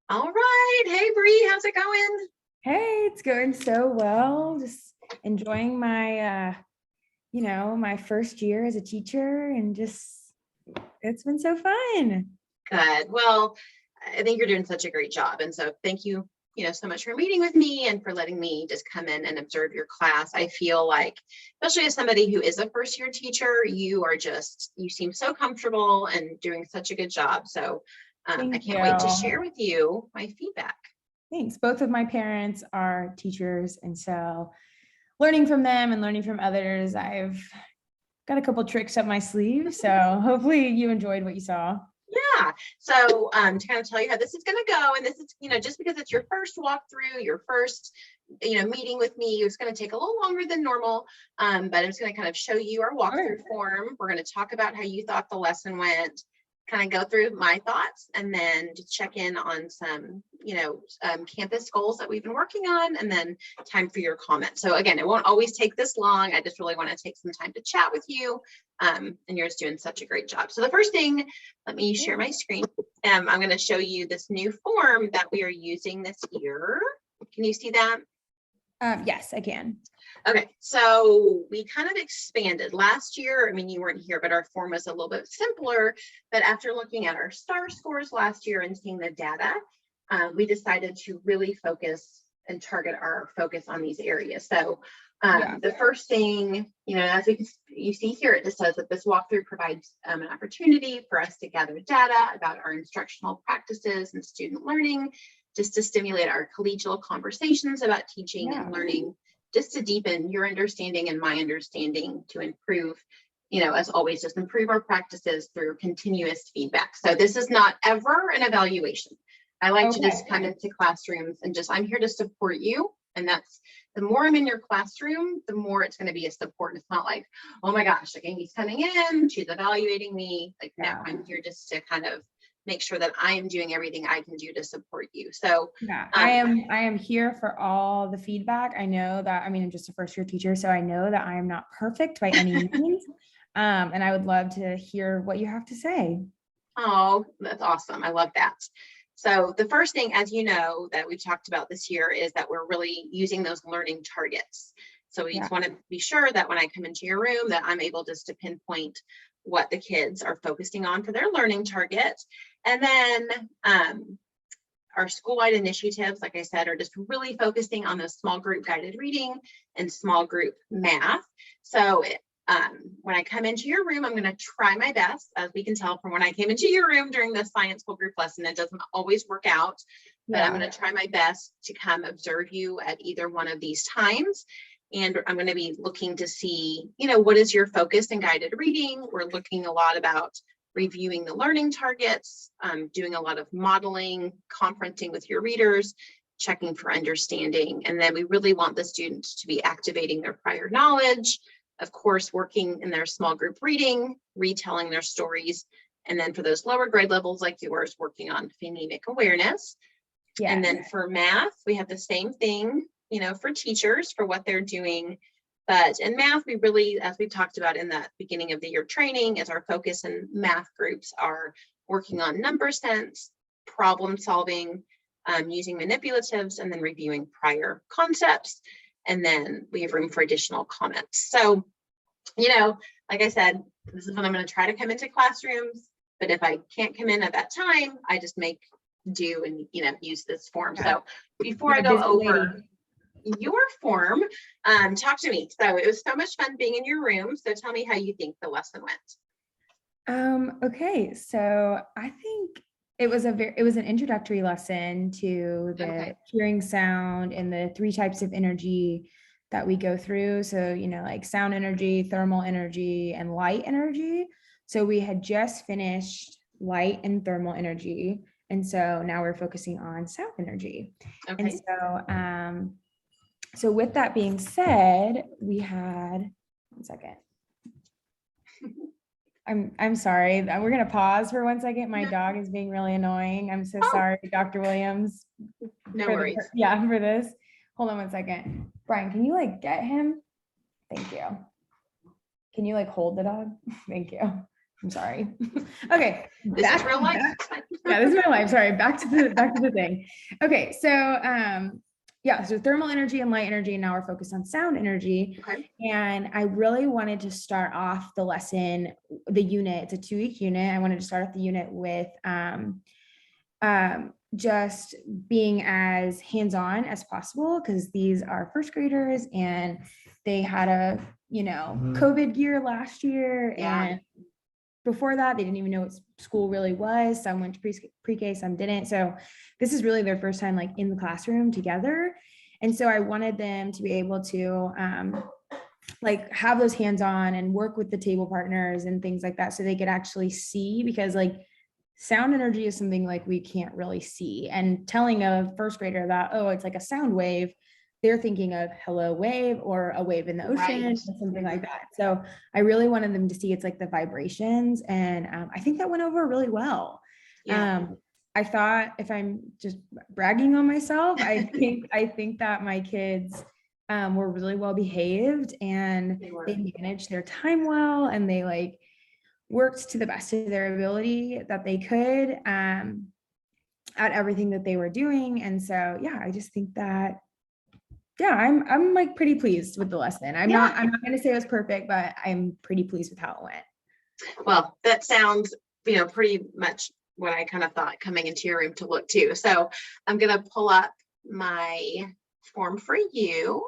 All right. Hey, Bree, how's it going? Hey, it's going so well. Just enjoying my first year as a teacher and just it's been so fun. Good. Well, I think you're doing such a great job. And so thank you, so much for meeting with me and for letting me just come in and observe your class. I feel like, especially as somebody who is a first year teacher, you seem so comfortable and doing such a good job. So I Thank can't wait to you. share with you my feedback. Thanks. Both of my parents are teachers, and so learning from them and learning from others, I've got a couple tricks up my sleeve. So hopefully you enjoyed what you saw. Yeah. So to kind of tell you how this is going to go, and this is, just because it's your first walkthrough, your first, meeting with me, it's going to take a little longer than normal. But I'm just going to kind of show you our walkthrough form. We're going to talk about how you thought the lesson went, kind of go through my thoughts, and then just check in on some, campus goals that we've been working on, and then time for your comments. So again, it won't always take this long. I just really want to take some time to chat with you. And you're just doing such a great job. So the first thing, let me share my screen. I'm going to show you this new form that we are using this year. Can you see that? Yes, I can. Okay, so we kind of expanded last year. I mean, you weren't here, but our form was a little bit simpler. But after looking at our STAR scores last year and seeing the data, we decided to really focus and target our focus on these areas. So the first thing, as you see here, it just says that this walkthrough provides an opportunity for us to gather data about our instructional practices and student learning, just to stimulate our collegial conversations about teaching and learning, just to deepen your understanding and my understanding, to improve, as always, just improve our practices through continuous feedback. So this is not ever an evaluation. I like to just come into classrooms and I'm here to support you. And that's, the more I'm in your classroom, the more it's going to be a support. It's not like, oh my gosh, like Amy's coming in, she's evaluating me. Like, no, I'm here just to kind of make sure that I am doing everything I can do to support you. So I am here for all the feedback. I know that, I'm just a first year teacher, so I know that I am not perfect by any means. And I would love to hear what you have to say. Oh, that's awesome. I love that. So the first thing, as you know, that we've talked about this year is that we're really using those learning targets. So we just want to be sure that when I come into your room that I'm able just to pinpoint what the kids are focusing on for their learning target. And then our school-wide initiatives, like I said, are just really focusing on the small group guided reading and small group math. So when I come into your room, I'm going to try my best. As we can tell from when I came into your room during the science school group lesson, it doesn't always work out, but I'm going to try my best to come observe you at either one of these times. And I'm going to be looking to see, what is your focus in guided reading? We're looking a lot about reviewing the learning targets, doing a lot of modeling, conferencing with your readers, checking for understanding. And then we really want the students to be activating their prior knowledge, of course, working in their small group reading, retelling their stories. And then for those lower grade levels like yours, working on phonemic awareness. And then for math, we have the same thing, for teachers, for what they're doing. But in math, we really, as we talked about in that beginning of the year training, is our focus in math groups are working on number sense, problem solving, using manipulatives, and then reviewing prior concepts. And then we have room for additional comments. So, like I said, this is when I'm going to try to come into classrooms. But if I can't come in at that time, I just make do and, use this form. So before I go over your form, talk to me. So it was so much fun being in your room. So tell me how you think the lesson went. Okay, so I think it was an introductory lesson to the hearing sound and the 3 types of energy that we go through. So, like sound energy, thermal energy, and light energy. So we had just finished light and thermal energy. And so now we're focusing on sound energy. And so with that being said, we had, one second. I'm sorry. We're going to pause for 1 second. My dog is being really annoying. I'm so sorry, Dr. Williams. No worries. For this. Hold on 1 second. Brian, can you get him? Thank you. Can you hold the dog? Thank you. I'm sorry. Okay. This is real life. Yeah, this is real life. Sorry. Back to the thing. Okay. So, yeah, so thermal energy and light energy. And now we're focused on sound energy. Okay. And I really wanted to start off the lesson, the unit, it's a 2-week unit. I wanted to start off the unit with, just being as hands-on as possible, because these are first graders and they had a, COVID year last year. Yeah. And before that, they didn't even know what school really was. Some went to pre-K, some didn't. So this is really their first time like in the classroom together. And so I wanted them to be able to like have those hands-on and work with the table partners and things like that, so they could actually see, because like sound energy is something like we can't really see. And telling a first grader that, oh, it's like a sound wave, they're thinking of hello wave or a wave in the ocean, Right. or something like that. So I really wanted them to see it's like the vibrations. And I think that went over really well. Yeah. I thought, if I'm just bragging on myself, I think that my kids were really well behaved, and they managed their time well, and they like worked to the best of their ability that they could at everything that they were doing. And so, yeah, I just think that, yeah, I'm like pretty pleased with the lesson. I'm not going to say it was perfect, but I'm pretty pleased with how it went. Well, that sounds, pretty much what I kind of thought coming into your room to look to. So I'm going to pull up my form for you.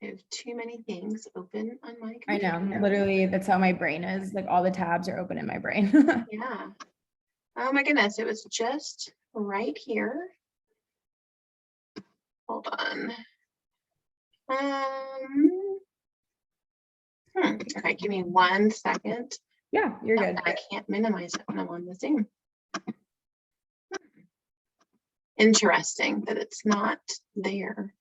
I have too many things open on my computer. I know, literally, that's how my brain is. Like all the tabs are open in my brain. Yeah. Oh my goodness, it was just right here. Hold on. Okay, give me 1 second. Yeah, you're good. I can't minimize it when I'm on the Zoom. Interesting that it's not there.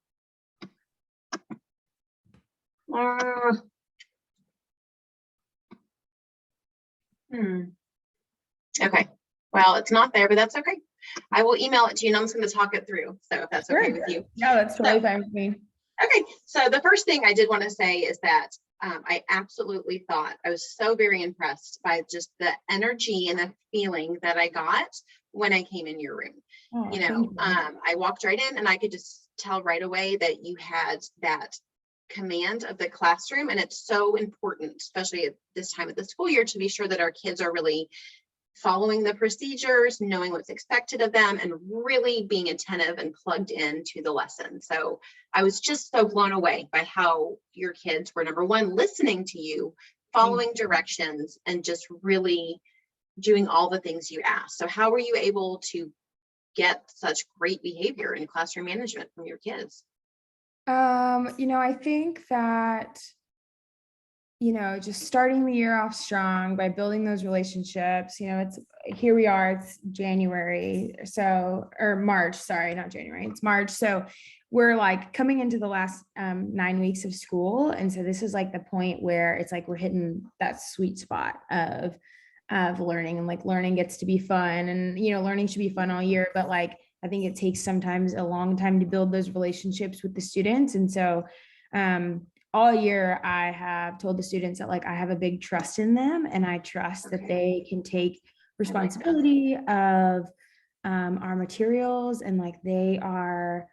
Okay, well, it's not there, but that's okay. I will email it to you, and I'm just going to talk it through. So if that's okay with you. Yeah, that's totally fine with me. Okay, so the first thing I did want to say is that I absolutely thought, I was so very impressed by just the energy and the feeling that I got when I came in your room. Oh, I walked right in, and I could just tell right away that you had that command of the classroom. And it's so important, especially at this time of the school year, to be sure that our kids are really following the procedures, knowing what's expected of them, and really being attentive and plugged into the lesson. So I was just so blown away by how your kids were, number one, listening to you, following directions, and just really doing all the things you asked. So how were you able to get such great behavior in classroom management from your kids? I think that, just starting the year off strong by building those relationships. It's here we are, it's January, or March, sorry, not January, it's March. So we're like coming into the last 9 weeks of school. And so this is like the point where it's like we're hitting that sweet spot of learning, and like learning gets to be fun, and learning should be fun all year, but like I think it takes sometimes a long time to build those relationships with the students. And so all year I have told the students that like I have a big trust in them, and I trust that they can take responsibility of our materials, and like they are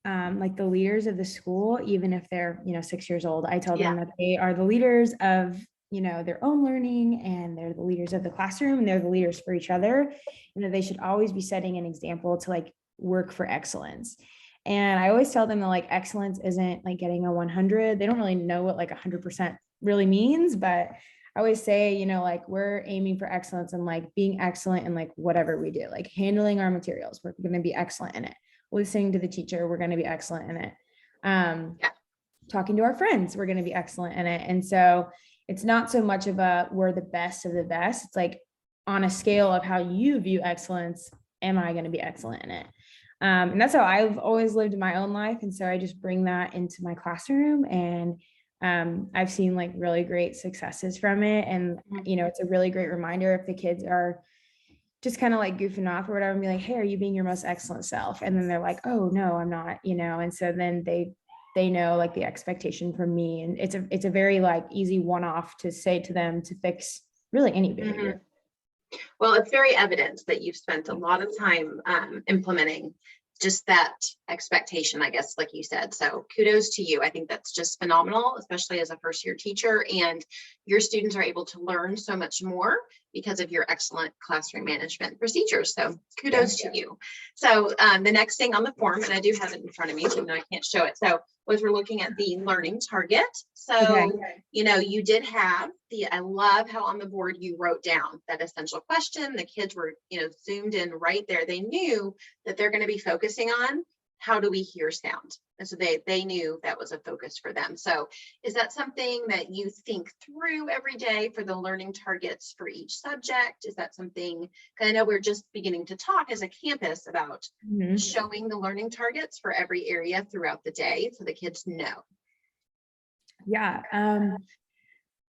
like the leaders of the school, even if they're 6 years old. I tell them that they are the leaders of their own learning, and they're the leaders of the classroom, and they're the leaders for each other, and that they should always be setting an example to like work for excellence. And I always tell them that like excellence isn't like getting a 100. They don't really know what like 100% really means, but I always say, like we're aiming for excellence, and like being excellent in like whatever we do, like handling our materials, we're going to be excellent in it. Listening to the teacher, we're going to be excellent in it. Talking to our friends, we're going to be excellent in it. And so it's not so much of a we're the best of the best. It's like on a scale of how you view excellence, am I going to be excellent in it? And that's how I've always lived in my own life. And so I just bring that into my classroom, and I've seen like really great successes from it. And, it's a really great reminder if the kids are just kind of like goofing off or whatever, and be like, hey, are you being your most excellent self? And then they're like, oh no, I'm not, and so then they they know like the expectation from me. And it's a very like easy one-off to say to them to fix really any behavior. Well, it's very evident that you've spent a lot of time implementing just that expectation, I guess, like you said. So kudos to you. I think that's just phenomenal, especially as a first year teacher. And your students are able to learn so much more because of your excellent classroom management procedures. So kudos to you. So the next thing on the form, and I do have it in front of me, so I can't show it. So was we're looking at the learning target. So, you did have I love how on the board you wrote down that essential question. The kids were, zoomed in right there. They knew that they're going to be focusing on how do we hear sound? And so they knew that was a focus for them. So is that something that you think through every day for the learning targets for each subject? Is that something, because I know we're just beginning to talk as a campus about showing the learning targets for every area throughout the day so the kids know? Yeah.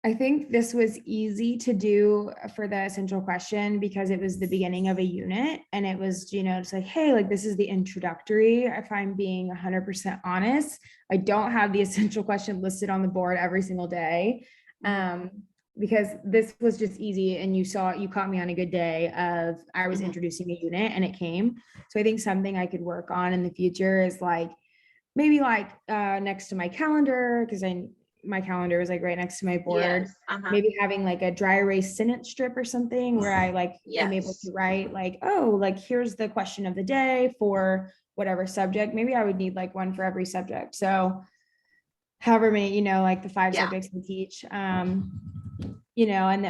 I think this was easy to do for the essential question because it was the beginning of a unit, and it was, it's like, hey, like this is the introductory. If I'm being 100% honest, I don't have the essential question listed on the board every single day, because this was just easy. And you caught me on a good day of I was introducing a unit and it came. So I think something I could work on in the future is like, maybe like next to my calendar, because my calendar was like right next to my board. Yes. Maybe having like a dry erase sentence strip or something where I like am able to write like, oh, like here's the question of the day for whatever subject. Maybe I would need like one for every subject. So however many, like the 5 subjects we teach,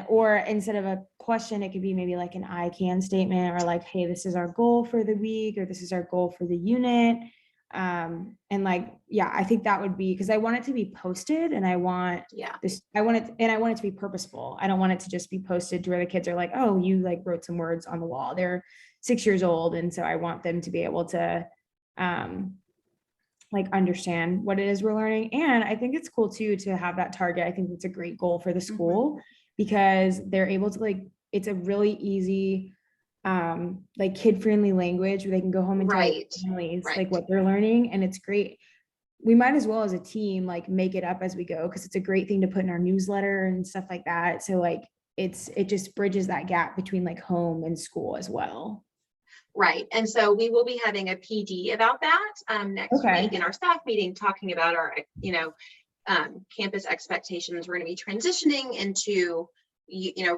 or instead of a question, it could be maybe like an I can statement, or like, hey, this is our goal for the week, or this is our goal for the unit. And like, I think that would be, because I want it to be posted, and I want this, I want it to be purposeful. I don't want it to just be posted to where the kids are like, oh, you like wrote some words on the wall. They're 6 years old. And so I want them to be able to, like understand what it is we're learning. And I think it's cool too, to have that target. I think it's a great goal for the school because they're able to like, it's a really easy, like kid-friendly language where they can go home and tell their families like what they're learning. And it's great. We might as well as a team like make it up as we go, because it's a great thing to put in our newsletter and stuff like that. So like it just bridges that gap between like home and school as well. Right. And so we will be having a PD about that next week in our staff meeting, talking about our campus expectations. We're going to be transitioning into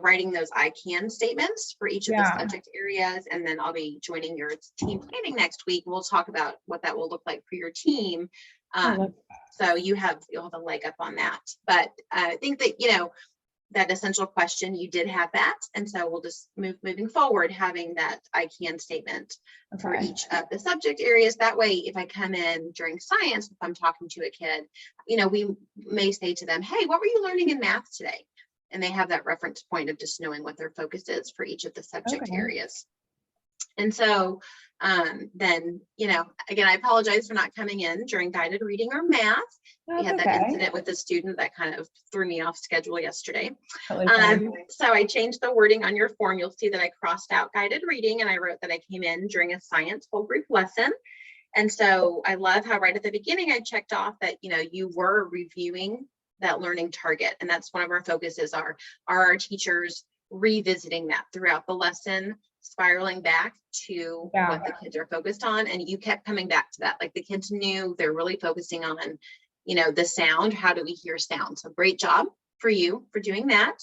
writing those I can statements for each of the subject areas. And then I'll be joining your team planning next week. We'll talk about what that will look like for your team. So you'll have a leg up on that. But I think that, that essential question, you did have that. And so we'll just moving forward, having that I can statement for each of the subject areas. That way, if I come in during science, if I'm talking to a kid, we may say to them, hey, what were you learning in math today? And they have that reference point of just knowing what their focus is for each of the subject areas. And so then, again, I apologize for not coming in during guided reading or math. We had that incident with the student that kind of threw me off schedule yesterday. So I changed the wording on your form. You'll see that I crossed out guided reading and I wrote that I came in during a science whole group lesson. And so I love how right at the beginning I checked off that, you were reviewing that learning target. And that's one of our focuses are our teachers revisiting that throughout the lesson, spiraling back to what the kids are focused on. And you kept coming back to that. Like the kids knew they're really focusing on, the sound. How do we hear sound? So great job for you for doing that.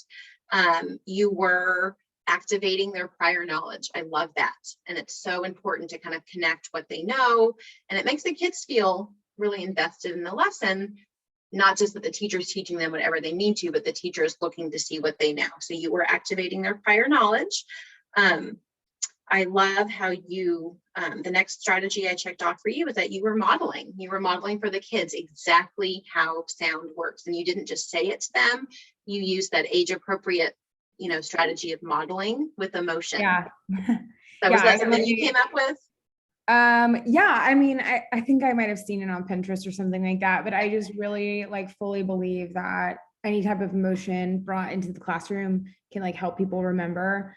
You were activating their prior knowledge. I love that. And it's so important to kind of connect what they know. And it makes the kids feel really invested in the lesson. Not just that the teacher's teaching them whatever they need to, but the teacher is looking to see what they know. So you were activating their prior knowledge. I love how you, the next strategy I checked off for you is that you were modeling. You were modeling for the kids exactly how sound works. And you didn't just say it to them. You used that age appropriate, strategy of modeling with emotion. So was that something you came up with? I mean, I think I might have seen it on Pinterest or something like that, but I just really like fully believe that any type of emotion brought into the classroom can like help people remember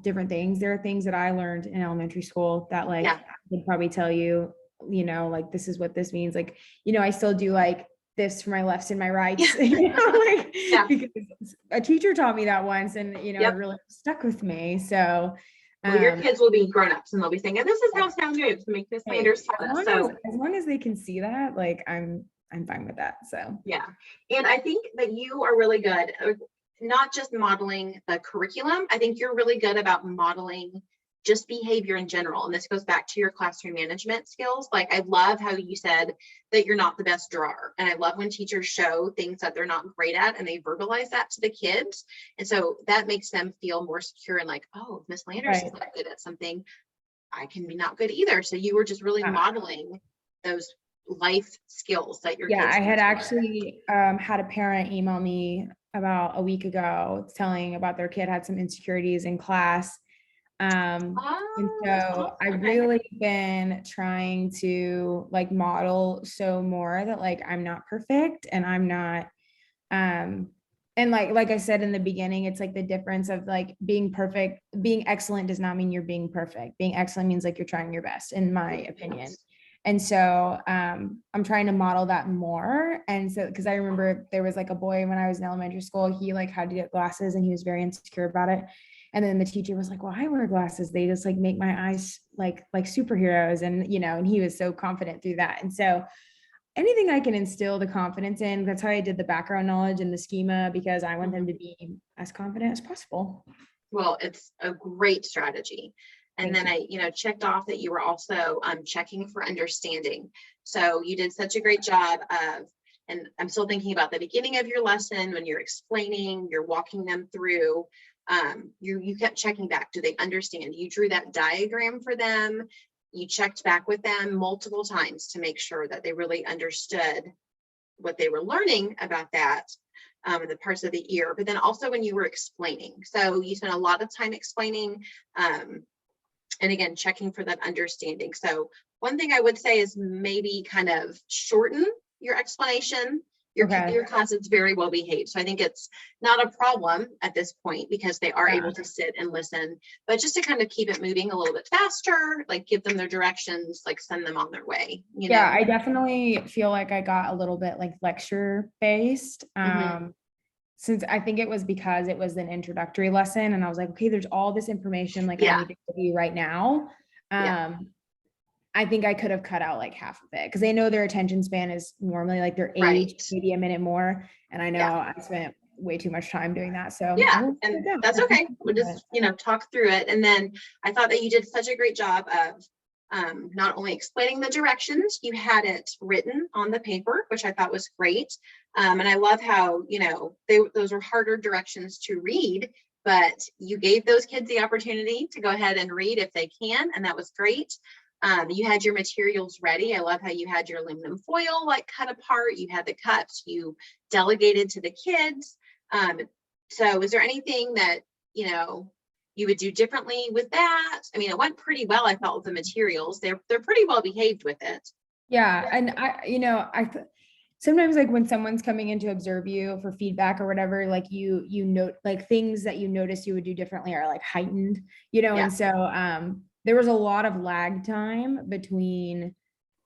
different things. There are things that I learned in elementary school that like I could probably tell you like, this is what this means. Like, I still do like this for my lefts and my rights, like, Yeah. because a teacher taught me that once, and, it Yep. really stuck with me. So, Well, your kids will be grown-ups and they'll be saying, this is how sound moves, make this hey, understand. as long as they can see that, like, I'm fine with that. So Yeah. And I think that you are really good, not just modeling the curriculum. I think you're really good about modeling just behavior in general. And this goes back to your classroom management skills. Like, I love how you said that you're not the best drawer. And I love when teachers show things that they're not great at and they verbalize that to the kids. And so that makes them feel more secure and like, oh, if Miss Landers is not good at something, I can be not good either. So you were just really modeling those life skills that your kids. I had actually had a parent email me about a week ago telling about their kid had some insecurities in class. And so I've really been trying to like model so more that like I'm not perfect and I'm not and like I said in the beginning, it's like the difference of like being perfect, being excellent does not mean you're being perfect. Being excellent means like you're trying your best, in my opinion. And so I'm trying to model that more. And so, because I remember there was like a boy when I was in elementary school, he like had to get glasses and he was very insecure about it. And then the teacher was like, well, I wear glasses. They just like make my eyes like superheroes. And, and he was so confident through that. And so anything I can instill the confidence in, that's how I did the background knowledge and the schema, because I want them to be as confident as possible. Well, it's a great strategy. And then I, checked off that you were also checking for understanding. So you did such a great job of, and I'm still thinking about the beginning of your lesson when you're explaining, you're walking them through, you kept checking back. Do they understand? You drew that diagram for them. You checked back with them multiple times to make sure that they really understood what they were learning about that. The parts of the ear, but then also when you were explaining. So you spent a lot of time explaining, and again, checking for that understanding. So one thing I would say is maybe kind of shorten your explanation. Your class is very well behaved. So I think it's not a problem at this point because they are able to sit and listen, but just to kind of keep it moving a little bit faster, like give them their directions, like send them on their way. I definitely feel like I got a little bit like lecture based. Since I think it was because it was an introductory lesson and I was like, okay, there's all this information like I need to give you right now. I think I could have cut out like half of it because they know their attention span is normally like their age, maybe a minute more. And I know I spent way too much time doing that. So and that's okay. We'll just, talk through it. And then I thought that you did such a great job of not only explaining the directions, you had it written on the paper, which I thought was great. And I love how, those were harder directions to read, but you gave those kids the opportunity to go ahead and read if they can. And that was great. You had your materials ready. I love how you had your aluminum foil like cut apart. You had the cups, you delegated to the kids. So is there anything that, you would do differently with that? I mean, it went pretty well, I felt, with the materials. They're pretty well behaved with it. Yeah. And I sometimes like when someone's coming in to observe you for feedback or whatever, like you note like things that you notice you would do differently are like heightened, and so there was a lot of lag time between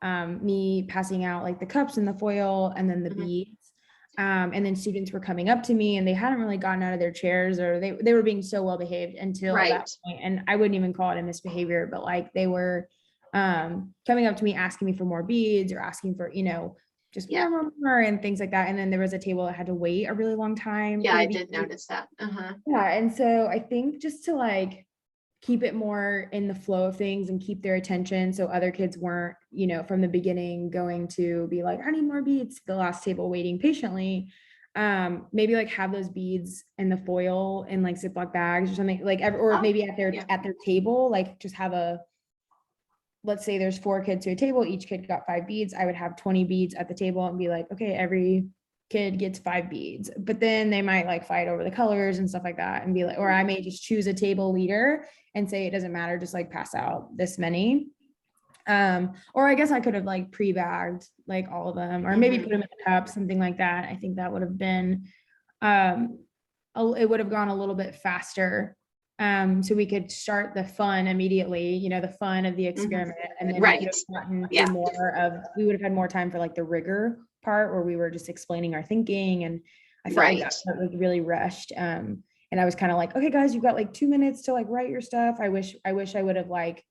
me passing out like the cups and the foil and then the beads. And then students were coming up to me and they hadn't really gotten out of their chairs, or they were being so well behaved until that point. And I wouldn't even call it a misbehavior, but like they were coming up to me, asking me for more beads or asking for, just more and things like that. And then there was a table that had to wait a really long time. Yeah, I did notice that. Yeah. And so I think just to like keep it more in the flow of things and keep their attention. So other kids weren't, from the beginning going to be like, I need more beads, the last table waiting patiently. Maybe like have those beads in the foil in like Ziploc bags or something like, or maybe at their table, like just have let's say there's 4 kids to a table, each kid got 5 beads. I would have 20 beads at the table and be like, okay, every kid gets 5 beads, but then they might like fight over the colors and stuff like that and be like, or I may just choose a table leader and say, it doesn't matter, just like pass out this many. Or I guess I could have like pre-bagged like all of them, or maybe put them in the cup, something like that. I think that would have been, it would have gone a little bit faster So we could start the fun immediately, you know, the fun of the experiment, and then we Right. could have gotten Yeah. through more of, we would have had more time for like the rigor part where we were just explaining our thinking. And I felt like Right. that part was really rushed. And I was kind of like, okay, guys, you've got like 2 minutes to like write your stuff. I wish I would have like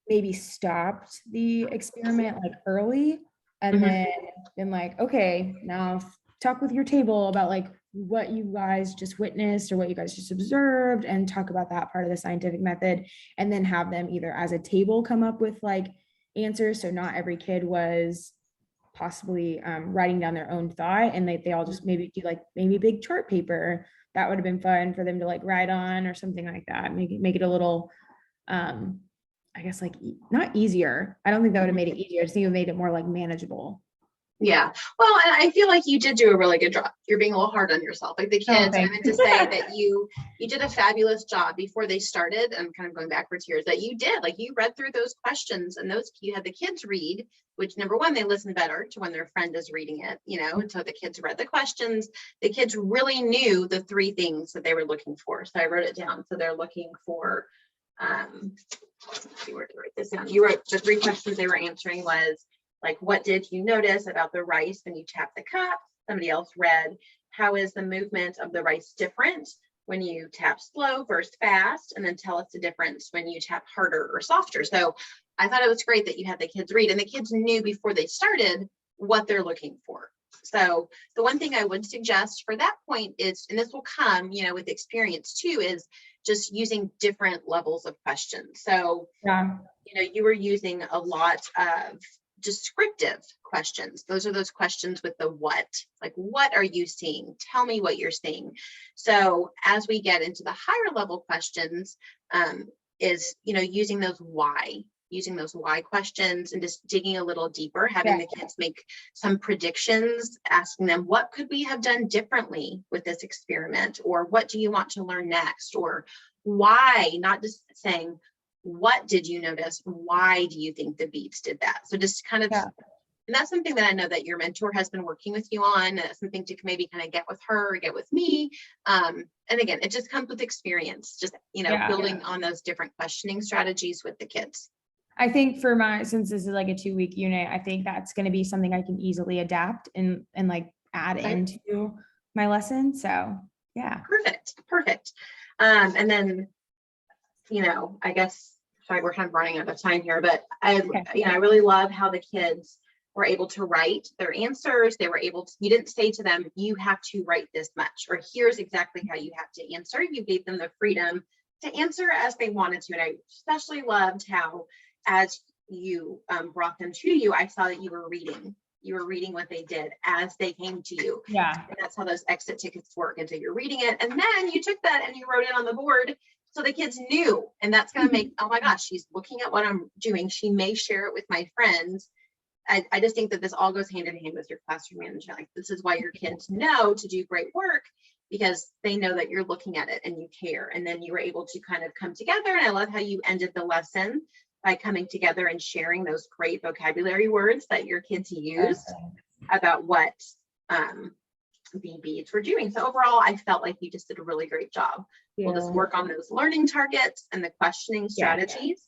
maybe stopped the experiment like early and Mhm. then been like, okay, now talk with your table about like what you guys just witnessed or what you guys just observed, and talk about that part of the scientific method, and then have them either as a table come up with like answers. So not every kid was possibly writing down their own thought, and they all just maybe do like maybe big chart paper. That would have been fun for them to like write on or something like that. Make it a little I guess like not easier. I don't think that would have made it easier. I just think it made it more like manageable. Yeah. Well, and I feel like you did do a really good job. You're being a little hard on yourself. Like the Oh, kids, I thanks. meant to say that you did a fabulous job before they started. I'm kind of going backwards here, is that you did, like, you read through those questions, and those, you had the kids read, which number one, they listen better to when their friend is reading it, you know, and so the kids read the questions. The kids really knew the 3 things that they were looking for. So I wrote it down. So they're looking for, let's see where to write this down. You wrote the 3 questions they were answering was, like, what did you notice about the rice when you tap the cup? Somebody else read, how is the movement of the rice different when you tap slow versus fast? And then tell us the difference when you tap harder or softer. So I thought it was great that you had the kids read, and the kids knew before they started what they're looking for. So the one thing I would suggest for that point is, and this will come, you know, with experience too, is just using different levels of questions. So, Yeah. you know, you were using a lot of descriptive questions. Those are those questions with the what, like, what are you seeing? Tell me what you're seeing. So as we get into the higher level questions, is, you know, using those why questions, and just digging a little deeper, having the kids make some predictions, asking them, what could we have done differently with this experiment? Or what do you want to learn next? Or why, not just saying, what did you notice? Why do you think the beats did that? So just kind of, Yeah. and that's something that I know that your mentor has been working with you on, something to maybe kind of get with her or get with me. And again, it just comes with experience, just, you know, building on those different questioning strategies with the kids. I think for since this is like a 2-week unit, I think that's going to be something I can easily adapt and like add into my lesson. So yeah. Perfect. And then, you know, I guess, sorry, we're kind of running out of time here, but I really love how the kids were able to write their answers. They were able to, you didn't say to them, you have to write this much, or here's exactly how you have to answer. You gave them the freedom to answer as they wanted to. And I especially loved how, as you brought them to you, I saw that you were reading what they did as they came to you. Yeah. And that's how those exit tickets work. And so you're reading it, and then you took that and you wrote it on the board. So the kids knew, and that's going to make, oh my gosh, she's looking at what I'm doing. She may share it with my friends. I just think that this all goes hand in hand with your classroom management. Like, this is why your kids know to do great work, because they know that you're looking at it and you care. And then you were able to kind of come together. And I love how you ended the lesson by coming together and sharing those great vocabulary words that your kids use about what the beads were doing. So overall, I felt like you just did a really great job. We'll just work on those learning targets and the questioning strategies.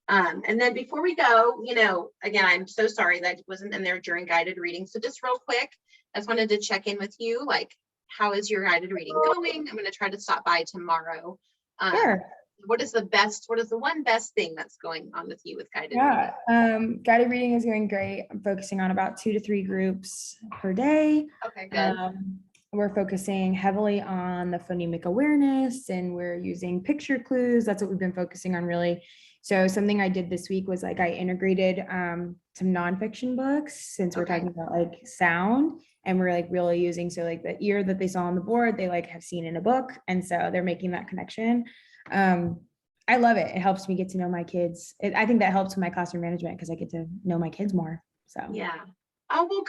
And then before we go, you know, again, I'm so sorry that it wasn't in there during guided reading. So just real quick, I just wanted to check in with you. Like, how is your guided reading going? I'm going to try to stop by tomorrow. Sure. What is the one best thing that's going on with you with guided reading? Guided reading is going great. I'm focusing on about 2 to 3 groups per day. Okay, good. We're focusing heavily on the phonemic awareness, and we're using picture clues. That's what we've been focusing on, really. So something I did this week was like I integrated some nonfiction books, since we're talking about like sound, and we're like really using, so like the ear that they saw on the board, they like have seen in a book, and so they're making that connection. I love it. It helps me get to know my kids. I think that helps with my classroom management, because I get to know my kids more. So yeah. Oh, well,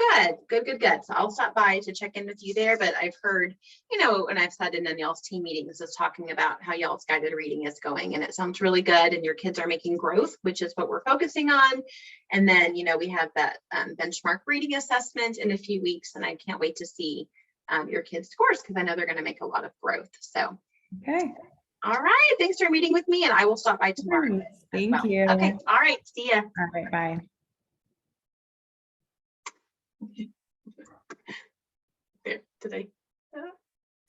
good. So I'll stop by to check in with you there. But I've heard, you know, and I've sat in y'all's team meetings is talking about how y'all's guided reading is going, and it sounds really good. And your kids are making growth, which is what we're focusing on. And then, you know, we have that benchmark reading assessment in a few weeks, and I can't wait to see your kids' scores, because I know they're going to make a lot of growth. So, okay. All right. Thanks for meeting with me, and I will stop by tomorrow. Thank you. Okay. All right. See ya. All right, bye. There, today.